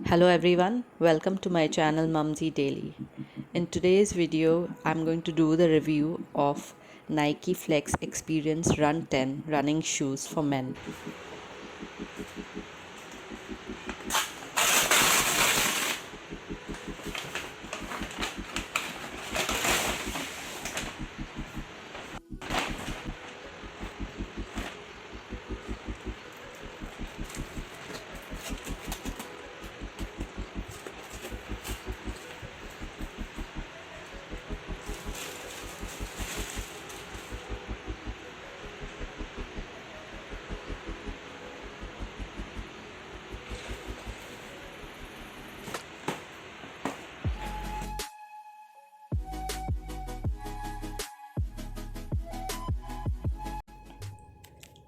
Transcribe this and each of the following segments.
Hello everyone, welcome to my channel Mumsy Daily. In today's video, I'm going to do the review of Nike Flex Experience Run 10 running shoes for men.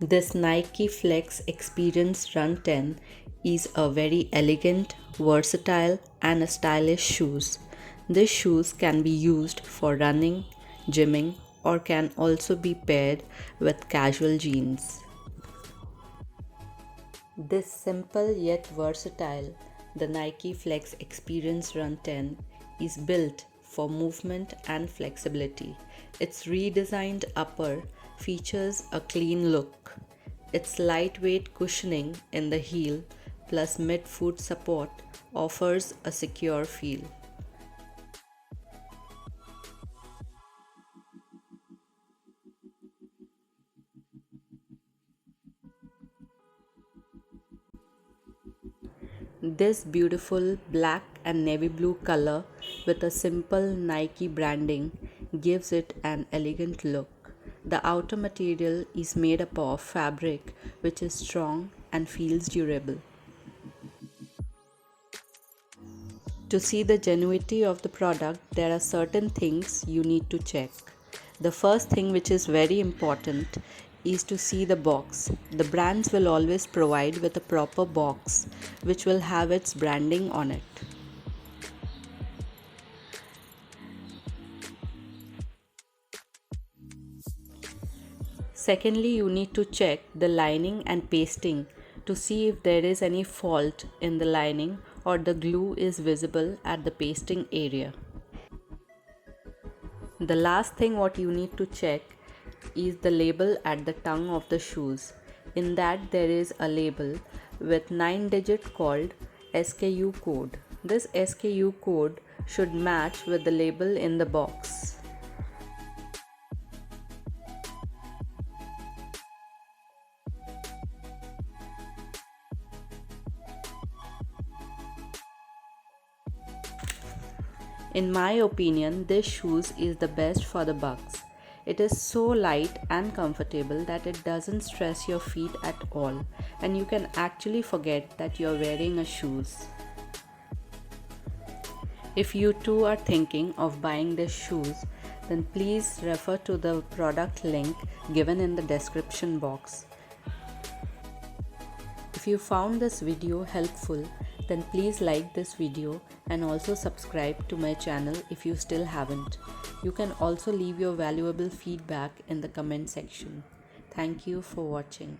This Nike Flex Experience Run 10 is a very elegant, versatile and stylish shoes. These shoes can be used for running, gymming or can also be paired with casual jeans. This simple yet versatile, the Nike Flex Experience Run 10 is built for movement and flexibility. Its redesigned upper features a clean look. Its lightweight cushioning in the heel plus mid-foot support offers a secure feel. This beautiful black and navy blue color with a simple Nike branding gives it an elegant look. The outer material is made up of fabric which is strong and feels durable. To see the genuinity of the product, there are certain things you need to check. The first thing, which is very important, is to see the box. The brands will always provide with a proper box which will have its branding on it. Secondly, you need to check the lining and pasting to see if there is any fault in the lining or the glue is visible at the pasting area. The last thing what you need to check is the label at the tongue of the shoes. In that there is a label with 9 digit called SKU code. This SKU code should match with the label in the box. In my opinion, this shoes is the best for the bugs. It is so light and comfortable that it doesn't stress your feet at all, and you can actually forget that you're wearing a shoes. If you too are thinking of buying these shoes, then please refer to the product link given in the description box. If you found this video helpful, then please like this video and also subscribe to my channel if you still haven't. You can also leave your valuable feedback in the comment section. Thank you for watching.